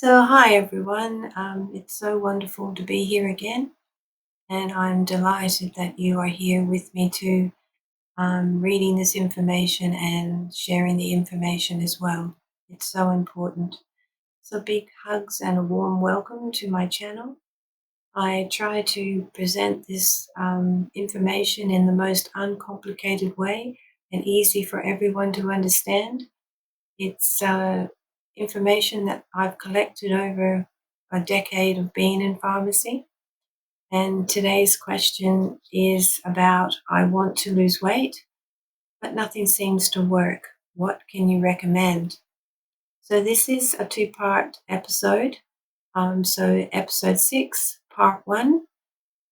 Hi everyone. It's so wonderful to be here again, and I'm delighted that you are here with me too, reading this information and sharing the information as well. It's so important. So, big hugs and a warm welcome to my channel. I try to present this information in the most uncomplicated way and easy for everyone to understand. It's information that I've collected over a decade of being in pharmacy. And today's question is about I want to lose weight, but nothing seems to work. What can you recommend? So, this is a two-part episode. Episode 6, part 1,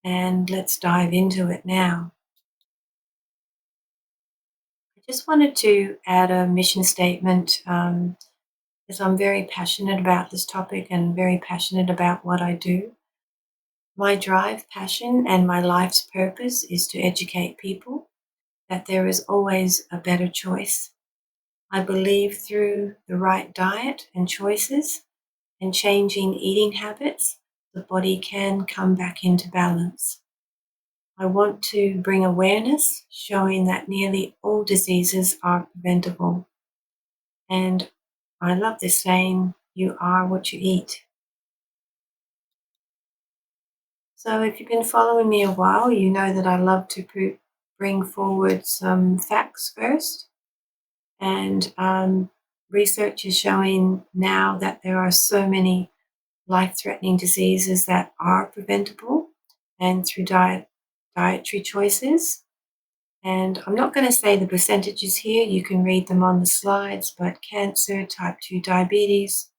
and let's dive into it now. I just wanted to add a mission statement because I'm very passionate about this topic and very passionate about what I do. My drive, passion, and my life's purpose is to educate people that there is always a better choice. I believe through the right diet and choices and changing eating habits, the body can come back into balance. I want to bring awareness, showing that nearly all diseases are preventable. And I love this saying, you are what you eat. So if you've been following me a while, you know that I love to bring forward some facts first. And research is showing now that there are so many life-threatening diseases that are preventable and through dietary choices. And I'm not going to say the percentages here, you can read them on the slides, but cancer, type 2 diabetes,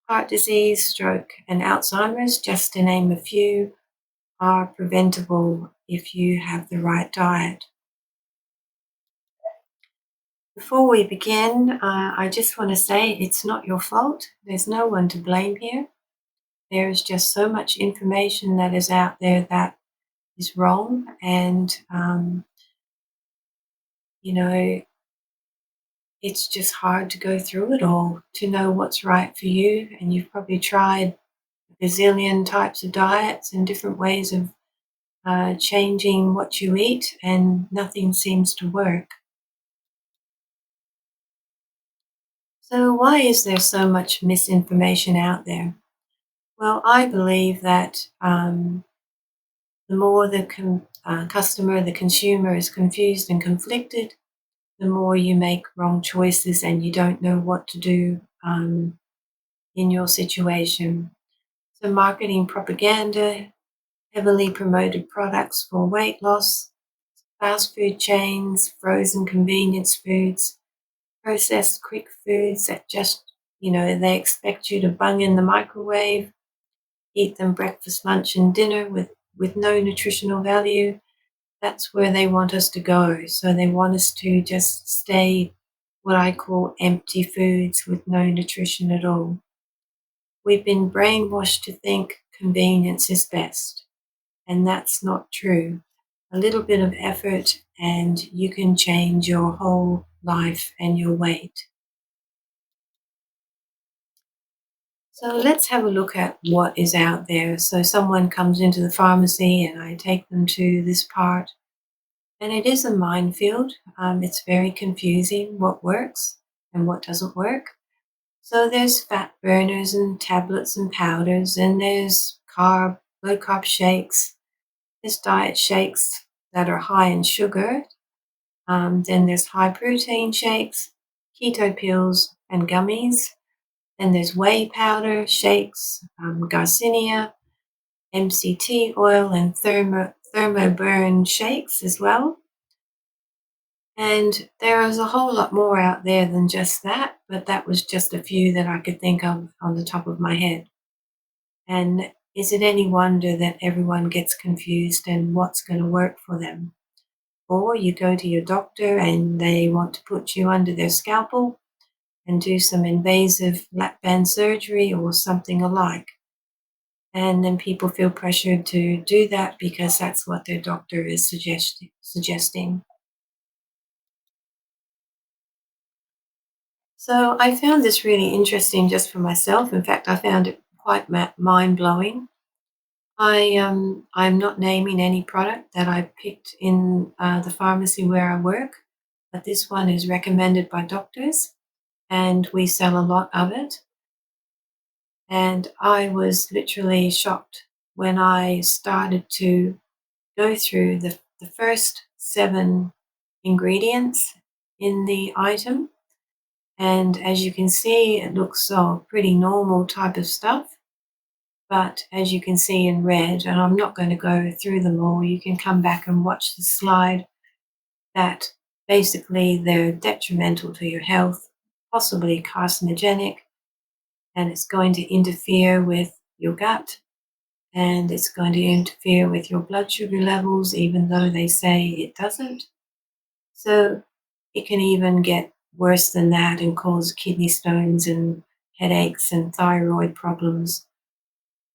heart disease, stroke, and Alzheimer's, just to name a few, are preventable if you have the right diet. Before we begin, I just want to say it's not your fault. There's no one to blame here. There is just so much information that is out there that is wrong, and you know, it's just hard to go through it all to know what's right for you. And you've probably tried a gazillion types of diets and different ways of changing what you eat, and nothing seems to work. So, why is there so much misinformation out there? Well, I believe that the more the customer, the consumer is confused and conflicted, the more you make wrong choices and you don't know what to do in your situation. So, marketing propaganda, heavily promoted products for weight loss, fast food chains, frozen convenience foods, processed quick foods that just, they expect you to bung in the microwave, eat them breakfast, lunch, and dinner with no nutritional value. That's where they want us to go. So they want us to just stay what I call empty foods with no nutrition at all. We've been brainwashed to think convenience is best, and that's not true. A little bit of effort and you can change your whole life and your weight. So let's have a look at what is out there. So someone comes into the pharmacy and I take them to this part, and it is a minefield. It's very confusing what works and what doesn't work. So there's fat burners and tablets and powders, and there's low carb shakes. There's diet shakes that are high in sugar. Then there's high protein shakes, keto pills, and gummies. Then there's whey powder shakes, Garcinia, MCT oil, and thermoburn shakes as well. And there is a whole lot more out there than just that, but that was just a few that I could think of on the top of my head. And is it any wonder that everyone gets confused and what's going to work for them? Or you go to your doctor and they want to put you under their scalpel and do some invasive lap band surgery or something alike. And then people feel pressured to do that because that's what their doctor is suggesting. So I found this really interesting just for myself. In fact, I found it quite mind blowing. I'm not naming any product that I picked in the pharmacy where I work, but this one is recommended by doctors, and we sell a lot of it. And I was literally shocked when I started to go through the first 7 ingredients in the item. And as you can see, it looks pretty normal type of stuff. But as you can see in red, and I'm not going to go through them all, you can come back and watch the slide, that basically they're detrimental to your health, possibly carcinogenic, and it's going to interfere with your gut, and it's going to interfere with your blood sugar levels, even though they say it doesn't. So it can even get worse than that and cause kidney stones and headaches and thyroid problems.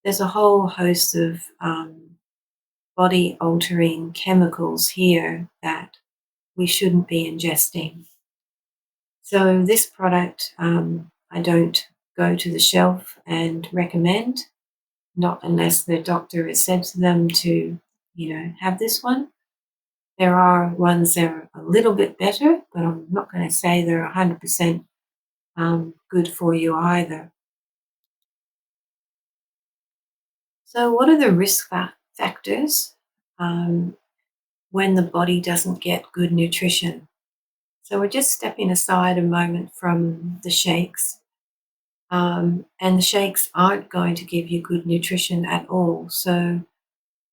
There's a whole host of body altering chemicals here that we shouldn't be ingesting. So, this product I don't go to the shelf and recommend, not unless the doctor has said to them to, have this one. There are ones that are a little bit better, but I'm not going to say they're 100% good for you either. So, what are the risk factors um, when the body doesn't get good nutrition? So, we're just stepping aside a moment from the shakes. And the shakes aren't going to give you good nutrition at all. So,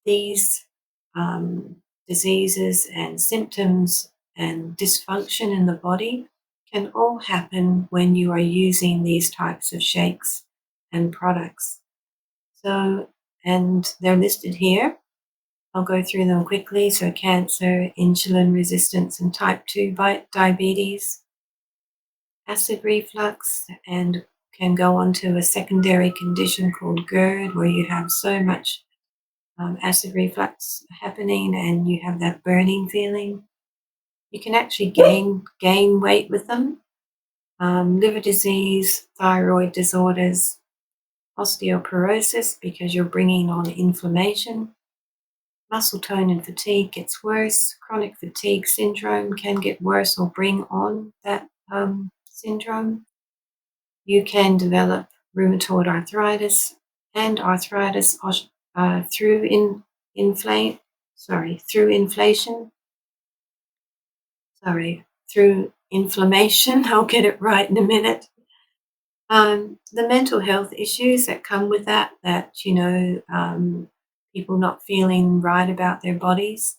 these um, diseases and symptoms and dysfunction in the body can all happen when you are using these types of shakes and products. So, and they're listed here. I'll go through them quickly. So, cancer, insulin resistance, and type 2 diabetes, acid reflux, and can go on to a secondary condition called GERD, where you have so much acid reflux happening and you have that burning feeling. You can actually gain weight with them. Liver disease, thyroid disorders, osteoporosis because you're bringing on inflammation. Muscle tone and fatigue gets worse. Chronic fatigue syndrome can get worse or bring on that syndrome. You can develop rheumatoid arthritis and arthritis through through inflation. Through inflammation. I'll get it right in a minute. The mental health issues that come with that people not feeling right about their bodies,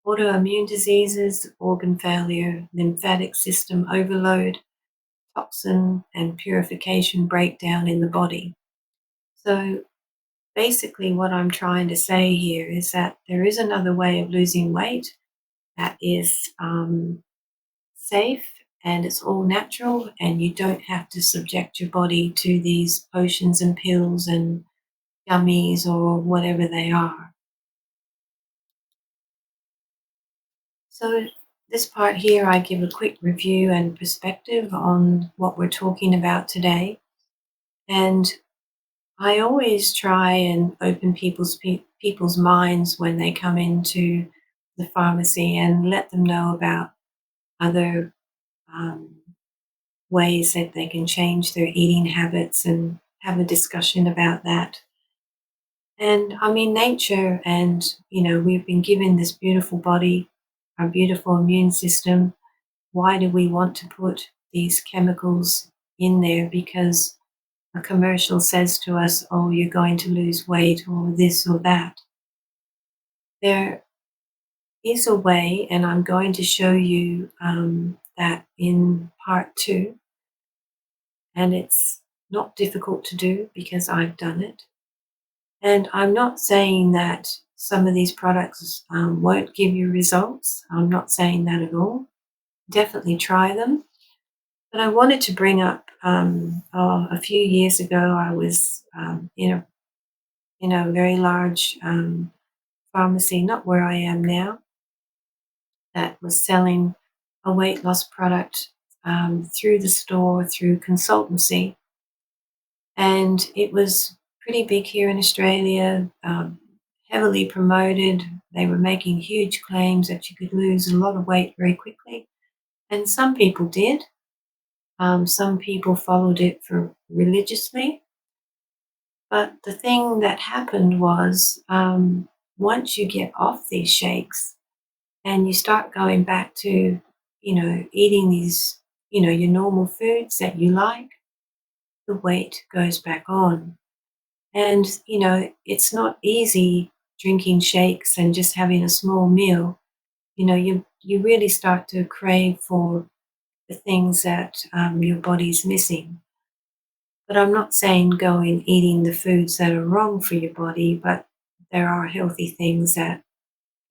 autoimmune diseases, organ failure, lymphatic system overload, toxin and purification breakdown in the body. So basically, what I'm trying to say here is that there is another way of losing weight that is safe and it's all natural, and you don't have to subject your body to these potions and pills and gummies or whatever they are. So, this part here, I give a quick review and perspective on what we're talking about today. And I always try and open people's minds when they come into the pharmacy and let them know about other um, ways that they can change their eating habits and have a discussion about that. And I mean, nature, and we've been given this beautiful body, our beautiful immune system. Why do we want to put these chemicals in there? Because a commercial says to us, oh, you're going to lose weight or this or that. There is a way, and I'm going to show you that in part 2. And it's not difficult to do because I've done it. And I'm not saying that some of these products won't give you results. I'm not saying that at all. Definitely try them. But I wanted to bring up a few years ago, I was in a very large pharmacy, not where I am now, that was selling a weight loss product through the store, through consultancy. And it was pretty big here in Australia, heavily promoted. They were making huge claims that you could lose a lot of weight very quickly. And some people did. Some people followed it for religiously. But the thing that happened was once you get off these shakes and you start going back to, eating these, your normal foods that you like, the weight goes back on. And, it's not easy drinking shakes and just having a small meal. You really start to crave for the things that your body's missing. But I'm not saying go in eating the foods that are wrong for your body, but there are healthy things that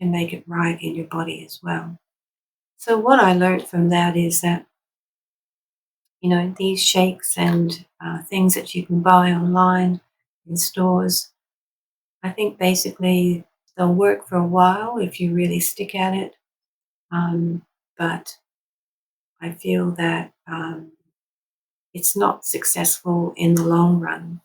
can make it right in your body as well. So what I learned from that is that, these shakes and things that you can buy online in stores, I think basically they'll work for a while if you really stick at it. But I feel that it's not successful in the long run.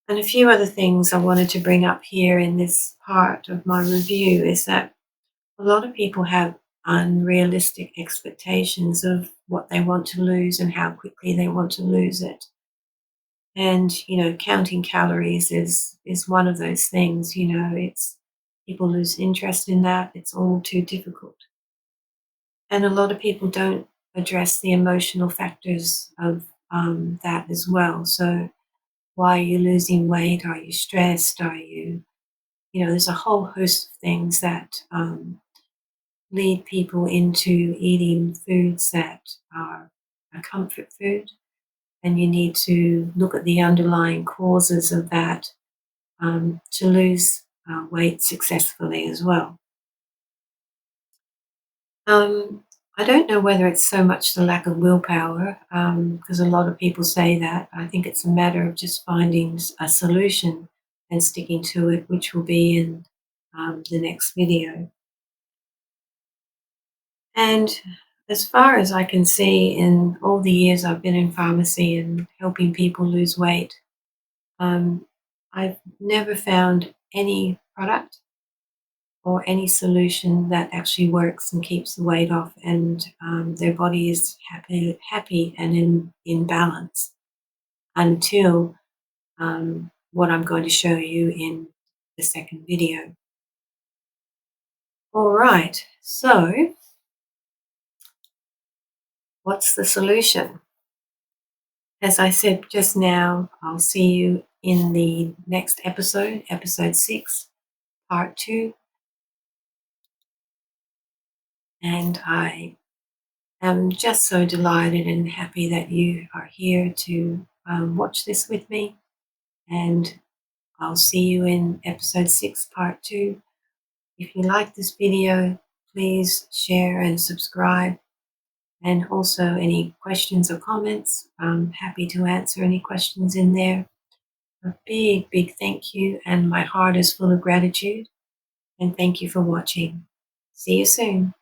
And a few other things I wanted to bring up here in this part of my review is that a lot of people have unrealistic expectations of what they want to lose and how quickly they want to lose it. And, counting calories is one of those things, it's people lose interest in that. It's all too difficult. And a lot of people don't address the emotional factors of that as well. So why are you losing weight? Are you stressed? There's a whole host of things that lead people into eating foods that are a comfort food. And you need to look at the underlying causes of that to lose weight successfully as well. I don't know whether it's so much the lack of willpower, because a lot of people say that. I think it's a matter of just finding a solution and sticking to it, which will be in the next video. And as far as I can see, in all the years I've been in pharmacy and helping people lose weight, um, I've never found any product or any solution that actually works and keeps the weight off and their body is happy and in balance until what I'm going to show you in the second video. All right, so what's the solution? As I said just now, I'll see you in the next episode, episode 6, part 2. And I am just so delighted and happy that you are here to watch this with me. And I'll see you in episode 6, part 2. If you like this video, please share and subscribe. And also any questions or comments, I'm happy to answer any questions in there. A big, big thank you, and my heart is full of gratitude. And thank you for watching. See you soon.